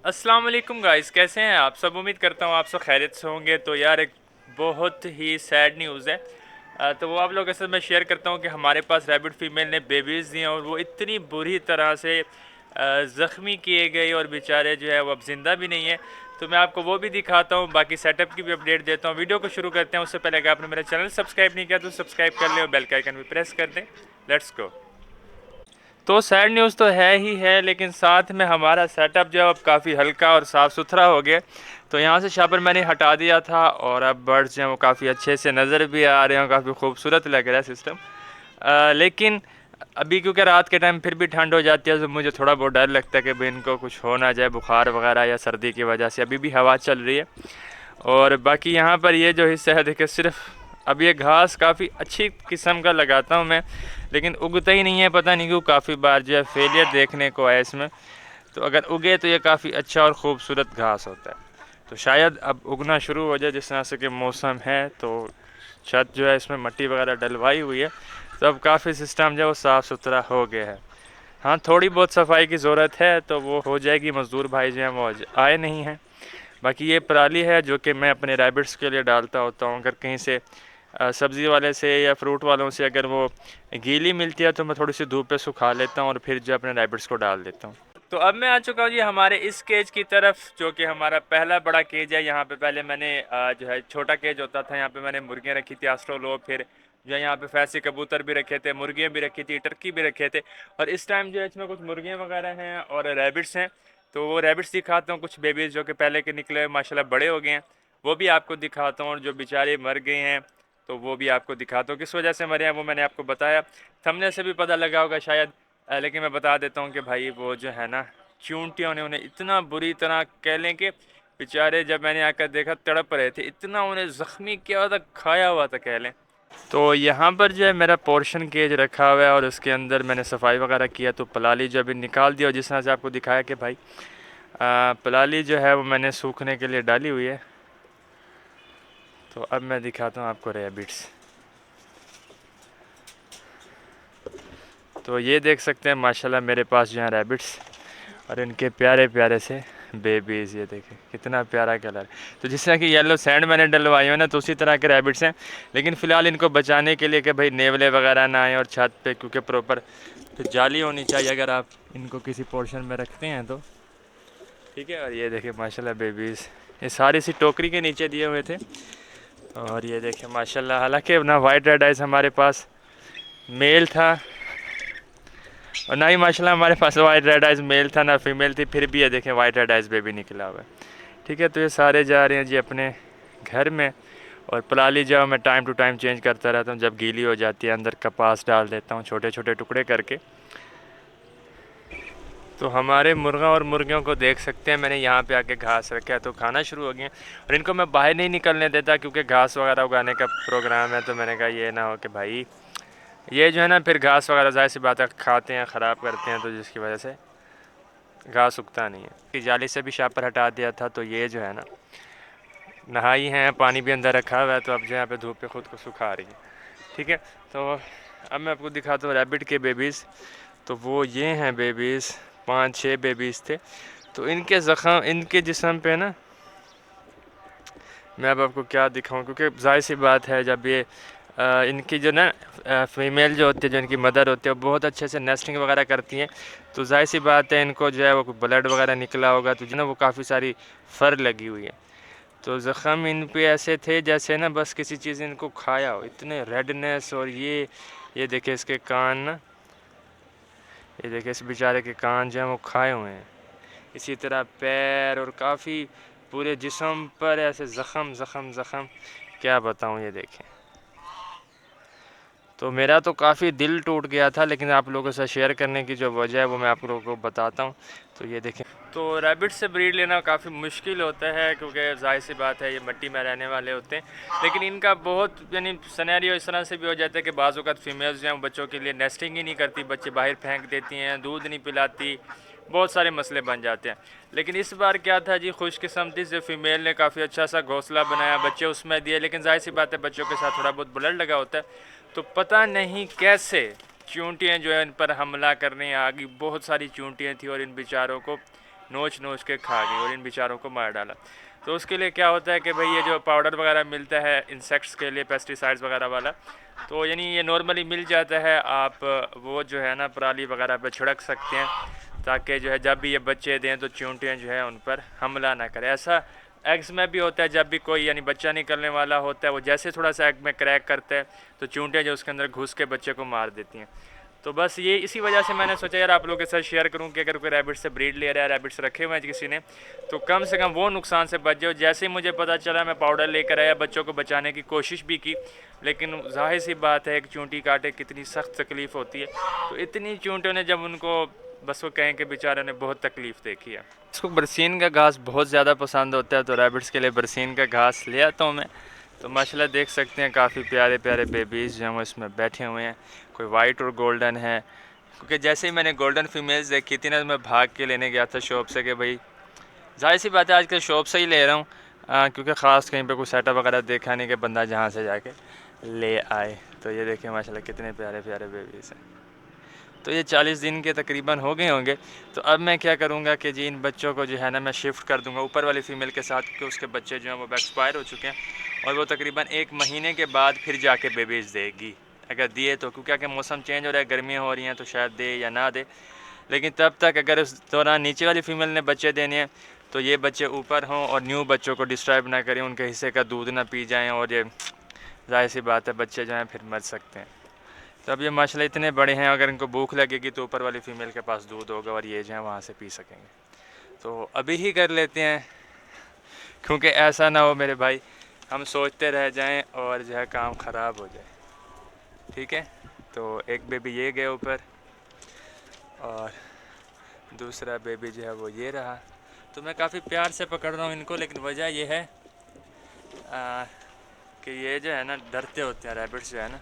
अस्सलाम वालेकुम गाइस, कैसे हैं आप सब। उम्मीद करता हूँ आप सब खैरियत से होंगे। तो यार एक बहुत ही सैड न्यूज़ है। तो वो आप लोगों के साथ मैं शेयर करता हूँ कि हमारे पास रैबिट फीमेल ने बेबीज़ दिए और वो इतनी बुरी तरह से ज़ख्मी किए गए और बेचारे जो है वो अब ज़िंदा भी नहीं है। तो मैं आपको वो भी दिखाता हूँ, बाकी सेटअप की भी अपडेट देता हूँ। वीडियो को शुरू करते हैं उससे पहले अगर आपने मेरा चैनल सब्सक्राइब नहीं किया तो सब्सक्राइब कर लें और बेल का आइकन भी प्रेस कर दें। Let's go. तो सैड न्यूज़ तो है ही है, लेकिन साथ में हमारा सेटअप जो है अब काफ़ी हल्का और साफ़ सुथरा हो गया। तो यहाँ से शापर मैंने हटा दिया था और अब बर्ड्स जो हैं वो काफ़ी अच्छे से नज़र भी आ रहे हैं, काफ़ी खूबसूरत लग रहा है सिस्टम। लेकिन अभी क्योंकि रात के टाइम फिर भी ठंड हो जाती है तो मुझे थोड़ा बहुत डर लगता है कि भाई इनको कुछ हो ना जाए, बुखार वगैरह या सर्दी की वजह से। अभी भी हवा चल रही है। और बाकी यहाँ पर ये जो हिस्सा है देखिए, सिर्फ अब ये घास काफ़ी अच्छी किस्म का लगाता हूँ मैं, लेकिन उगता ही नहीं है। पता नहीं क्यों, काफ़ी बार जो है फेलियर देखने को आया इसमें। तो अगर उगे तो ये काफ़ी अच्छा और ख़ूबसूरत घास होता है। तो शायद अब उगना शुरू हो जाए, जिस तरह से कि मौसम है। तो छत जो है इसमें मट्टी वगैरह डलवाई हुई है, तो अब काफ़ी सिस्टम जो है वो साफ़ सुथरा हो गया है। हाँ, थोड़ी बहुत सफाई की ज़रूरत है, तो वो हो जाएगी। मज़दूर भाई जो हैं वो आज आए नहीं हैं। बाकी ये पराली है जो कि मैं अपने रैबिट्स के लिए डालता होता हूँ। अगर कहीं से सब्ज़ी वाले से या फ्रूट वालों से अगर वो गीली मिलती है तो मैं थोड़ी सी धूप पे सुखा लेता हूँ और फिर जो अपने रैबिट्स को डाल देता हूँ। तो अब मैं आ चुका हूँ जी हमारे इस केज की तरफ, जो कि हमारा पहला बड़ा केज है। यहाँ पे पहले मैंने जो है छोटा केज होता था, यहाँ पे मैंने मुर्गियाँ रखी थी ऑस्ट्रेलो, फिर जो है यहाँ पे फैंसी कबूतर भी रखे थे, मुर्गियाँ भी रखी थी, टर्की भी रखे थे। और इस टाइम जो है इसमें कुछ मुर्गियाँ वगैरह हैं और रैबिट्स हैं। तो वो रैबिट्स दिखाता हूँ, कुछ बेबीज़ जो कि पहले के निकले माशाल्लाह बड़े हो गए हैं, वो भी आपको दिखाता हूँ। और जो बेचारे मर गए हैं तो वो भी आपको दिखाता हूँ। किस वजह से मरे हैं वो मैंने आपको बताया, थंबनेल से भी पता लगा होगा शायद। लेकिन मैं बता देता हूँ कि भाई वो जो है ना, चूंटियों ने उन्हें इतना बुरी तरह कह लें कि बेचारे जब मैंने आकर देखा तड़प रहे थे, इतना उन्हें ज़ख्मी किया हुआ था, खाया हुआ था कह लें। तो यहाँ पर जो है मेरा पोर्शन केज रखा हुआ है और उसके अंदर मैंने सफाई वगैरह किया। तो पलाली जो अभी निकाल दिया, और जिस तरह से आपको दिखाया कि भाई पलाली जो है वो मैंने सूखने के लिए डाली हुई है। तो अब मैं दिखाता हूँ आपको रैबिट्स। तो ये देख सकते हैं माशाल्लाह मेरे पास जो है रैबिट्स और इनके प्यारे प्यारे से बेबीज़। ये देखें कितना प्यारा कलर है। तो जिस तरह की येलो सैंड मैंने डलवाई है ना, तो उसी तरह के रैबिट्स हैं। लेकिन फ़िलहाल इनको बचाने के लिए कि भाई नेवले वगैरह ना आए और छत पे, क्योंकि प्रॉपर फिर जाली होनी चाहिए अगर आप इनको किसी पोर्शन में रखते हैं तो। ठीक है। और ये देखिए माशाल्लाह बेबीज़, ये सारी सी टोकरी के नीचे दिए हुए थे। और ये देखें माशाल्लाह, हालांकि ना वाइट रेड आइज़ हमारे पास मेल था और ना ही माशाल्लाह हमारे पास वाइट रेड आइज़ मेल था, ना फीमेल थी। फिर भी ये देखें वाइट रेड आइज़ बेबी निकला हुआ है। ठीक है। तो ये सारे जा रहे हैं जी अपने घर में। और पराली जो मैं टाइम टू टाइम चेंज करता रहता हूँ, जब गीली हो जाती है अंदर कपास डाल देता हूँ छोटे छोटे टुकड़े करके। तो हमारे मुर्गा और मुर्गियों को देख सकते हैं, मैंने यहाँ पे आके घास रखा है तो खाना शुरू हो गए। और इनको मैं बाहर नहीं निकलने देता क्योंकि घास वगैरह उगाने का प्रोग्राम है। तो मैंने कहा ये ना हो कि भाई ये जो है ना फिर घास वगैरह ज़ाहिर सी बात है खाते हैं, ख़राब करते हैं, तो जिसकी वजह से घास उगता नहीं है। कि जाली से भी शापर हटा दिया था। तो ये जो है ना नहाई हैं, पानी भी अंदर रखा हुआ है, तो अब जो यहाँ पे धूप पे ख़ुद को सुखा रही है। ठीक है। तो अब मैं आपको दिखाता हूँ रैबिट के बेबीज़। तो वो ये हैं बेबीज़, 5-6 बेबीज़ थे। तो इनके ज़ख़म, इनके जिस्म पे ना मैं अब आपको क्या दिखाऊं, क्योंकि ज़ाहिर सी बात है जब ये इनकी जो ना फीमेल जो होती है, जो इनकी मदर होती है, वो बहुत अच्छे से नेस्टिंग वगैरह करती हैं। तो ज़ाहिर सी बात है इनको जो है वो ब्लड वगैरह निकला होगा, तो जो ना वो काफ़ी सारी फ़र लगी हुई है। तो ज़ख़म इन पे ऐसे थे जैसे ना बस किसी चीज़ ने इनको खाया हो, इतने रेडनेस। और ये देखिए इसके कान ना, ये देखिए इस बेचारे के कान जो हैं वो खाए हुए हैं। इसी तरह पैर और काफ़ी पूरे जिस्म पर ऐसे ज़ख़म ज़ख़म ज़ख़म, क्या बताऊँ। ये देखें, तो मेरा तो काफ़ी दिल टूट गया था, लेकिन आप लोगों से शेयर करने की जो वजह है वो मैं आप लोगों को बताता हूँ। तो ये देखें, तो रैबिट से ब्रीड लेना काफ़ी मुश्किल होता है क्योंकि ज़ाहिर सी बात है ये मिट्टी में रहने वाले होते हैं। लेकिन इनका बहुत यानी सिनेरियो इस तरह से भी हो जाता है कि बाज़ औक़ात फीमेल्स जो हैं बच्चों के लिए नेस्टिंग ही नहीं करती, बच्चे बाहर फेंक देती हैं, दूध नहीं पिलाती, बहुत सारे मसले बन जाते हैं। लेकिन इस बार क्या था जी, खुशकिस्मती से फ़ीमेल ने काफ़ी अच्छा सा घोंसला बनाया, बच्चे उसमें दिए। लेकिन ज़ाहिर सी बात है बच्चों के साथ थोड़ा बहुत ब्लड लगा होता है। तो पता नहीं कैसे चूंटियाँ जो है इन पर हमला करने आ गई। बहुत सारी चूंटियाँ थी और इन बेचारों को नोच नोच के खा गई और इन बेचारों को मार डाला। तो उसके लिए क्या होता है कि भाई ये जो पाउडर वगैरह मिलता है इंसेक्ट्स के लिए, पेस्टिसाइड्स वगैरह वाला, तो यानी ये नॉर्मली मिल जाता है। आप वो जो है ना पराली वगैरह पे छिड़क सकते हैं ताकि जो है जब भी ये बच्चे दें तो चींटियाँ जो है उन पर हमला ना करें। ऐसा एग्स में भी होता है, जब भी कोई यानी बच्चा निकलने वाला होता है वो जैसे थोड़ा सा एग में क्रैक करता है तो चींटियाँ जो उसके अंदर घुस के बच्चे को मार देती हैं। तो बस ये इसी वजह से मैंने सोचा यार आप लोगों के साथ शेयर करूं कि अगर कोई रैबिट से ब्रीड ले रहा है, रैबिट्स रखे हुए हैं किसी ने, तो कम से कम वो नुकसान से बच जाए। जैसे ही मुझे पता चला मैं पाउडर लेकर आया, बच्चों को बचाने की कोशिश भी की, लेकिन जाहिर सी बात है एक चूंटी काटे कितनी सख्त तकलीफ़ होती है। तो इतनी चूंटियों ने जब उनको बस वो कहें कि बेचारों ने बहुत तकलीफ़ देखी है। इसको बरसीन का घास बहुत ज़्यादा पसंद होता है, तो रैबिट्स के लिए बरसीन का घास ले आता हूँ मैं। तो माशाल्लाह देख सकते हैं काफ़ी प्यारे प्यारे बेबीज़ जो हैं वो इसमें बैठे हुए हैं, कोई वाइट और गोल्डन है। क्योंकि जैसे ही मैंने गोल्डन फीमेल्स देखी थी ना तो मैं भाग के लेने गया था शॉप से कि भाई जाहिर सी बात है आजकल शॉप से ही ले रहा हूँ, क्योंकि ख़ास कहीं पे कोई सेटअप वगैरह देखा नहीं कि बंदा जहाँ से जाके ले आए। तो ये देखिए माशाल्लाह कितने प्यारे प्यारे बेबीज़ हैं। तो ये 40 दिन के तकरीबन हो गए होंगे। तो अब मैं क्या करूँगा कि जी इन बच्चों को जो है ना मैं शिफ्ट कर दूँगा ऊपर वाली फ़ीमेल के साथ, क्योंकि उसके बच्चे जो हैं वो एक्सपायर हो चुके हैं और वो तकरीबन 1 महीने के बाद फिर जाके बेबीज़ देगी, अगर दिए तो। क्योंकि अगर मौसम चेंज हो रहा है, गर्मियाँ हो रही हैं, तो शायद दे या ना दे। लेकिन तब तक अगर उस दौरान नीचे वाली फ़ीमेल ने बच्चे देने हैं तो ये बच्चे ऊपर हों और न्यू बच्चों को डिस्टर्ब ना करें, उनके हिस्से का दूध ना पी जाएँ, और ये जाहिर सी बात है बच्चे जो हैं फिर मर सकते हैं। तो अब ये माशाल्लाह इतने बड़े हैं, अगर इनको भूख लगेगी तो ऊपर वाली फ़ीमेल के पास दूध होगा और ये जो है वहाँ से पी सकेंगे। तो अभी ही कर लेते हैं, क्योंकि ऐसा ना हो मेरे भाई हम सोचते रह जाएं और जो है काम ख़राब हो जाए। ठीक है, तो एक बेबी ये गया ऊपर और दूसरा बेबी जो है वो ये रहा। तो मैं काफ़ी प्यार से पकड़ रहा हूँ इनको, लेकिन वजह यह है कि ये जो है ना डरते होते हैं रैबिट्स जो है ना,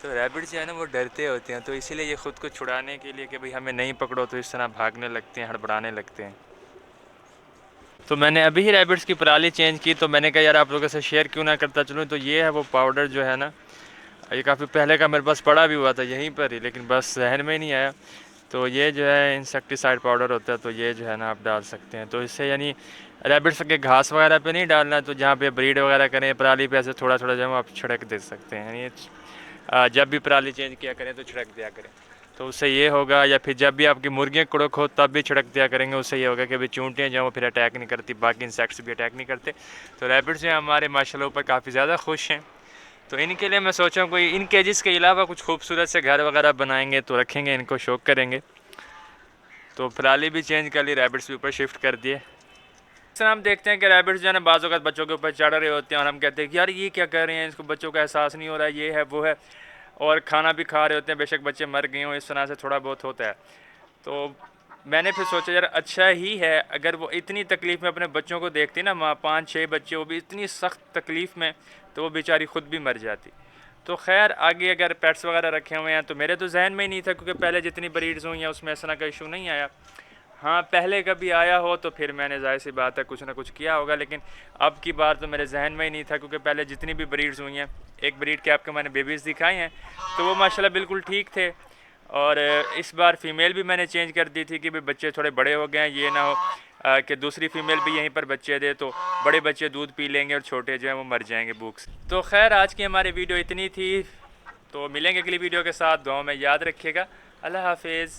तो रैबिट जो है ना वो डरते होते हैं, तो इसीलिए ये ख़ुद को छुड़ाने के लिए कि भाई हमें नहीं पकड़ो तो इस तरह भागने लगते हैं, हड़बड़ाने लगते हैं। तो मैंने अभी ही रैबिट्स की पराली चेंज की, तो मैंने कहा यार आप लोगों से शेयर क्यों ना करता चलूँ। तो ये है वो पाउडर जो है ना, ये काफ़ी पहले का मेरे पास पड़ा भी हुआ था यहीं पर ही, लेकिन बस जहन में ही नहीं आया। तो ये जो है इंसेक्टिसाइड पाउडर होता है, तो ये जो है ना आप डाल सकते हैं। तो इससे यानी रैबिट्स के घास वगैरह पे नहीं डालना, तो जहाँ पे ब्रीड वगैरह करें पराली पे ऐसे थोड़ा थोड़ा जो है आप छिड़क दे सकते हैं। यानी जब भी पराली चेंज किया करें तो छिड़क दिया करें, तो उससे ये होगा। या फिर जब भी आपकी मुर्गियाँ कुड़क हो तब भी छिड़क दिया करेंगे, उससे ये होगा कि भाई चूंटियाँ जो वो फिर अटैक नहीं करती, बाकी इंसेक्ट्स भी अटैक नहीं करते। तो रैबिट्स जो हैं हमारे माशाल्लाह ऊपर काफ़ी ज़्यादा खुश हैं। तो इनके लिए मैं सोचा कोई इन केजेस के अलावा कुछ खूबसूरत से घर वगैरह बनाएंगे तो रखेंगे, इनको शौक करेंगे। तो पराली भी चेंज कर ली, रैबिट्स भी ऊपर शिफ्ट कर दिए। अक्सर हम देखते हैं कि रैबिट्स जो है ना बाज़ औक़ात बच्चों के ऊपर चढ़ रहे होते हैं और हम कहते हैं कि यार ये क्या कर रहे हैं, इसको बच्चों का एहसास नहीं हो रहा है, ये है वो है, और खाना भी खा रहे होते हैं, बेशक बच्चे मर गए हों, इस तरह से थोड़ा बहुत होता है। तो मैंने फिर सोचा यार अच्छा ही है, अगर वो इतनी तकलीफ़ में अपने बच्चों को देखती ना माँ, 5-6 बच्चे, वो भी इतनी सख्त तकलीफ़ में, तो वो बेचारी ख़ुद भी मर जाती। तो खैर आगे अगर पेट्स वगैरह रखे हुए हैं तो मेरे तो जहन में ही नहीं था, क्योंकि पहले जितनी ब्रीड्स हुई हैं उसमें इस तरह का इशू नहीं आया। हाँ पहले कभी आया हो तो फिर मैंने जाहिर सी बात है कुछ ना कुछ किया होगा, लेकिन अब की बार तो मेरे जहन में ही नहीं था, क्योंकि पहले जितनी भी ब्रीड्स हुई हैं, एक ब्रीड के आपको मैंने बेबीज़ दिखाए हैं तो वो माशाल्लाह बिल्कुल ठीक थे। और इस बार फ़ीमेल भी मैंने चेंज कर दी थी कि भाई बच्चे थोड़े बड़े हो गए हैं, ये ना हो कि दूसरी फ़ीमेल भी यहीं पर बच्चे दे तो बड़े बच्चे दूध पी लेंगे और छोटे जो हैं वो मर जाएंगे भूख से। तो खैर आज की हमारी वीडियो इतनी थी, तो मिलेंगे अगली वीडियो के साथ। दुआओं में याद रखिएगा। अल्लाह हाफिज़।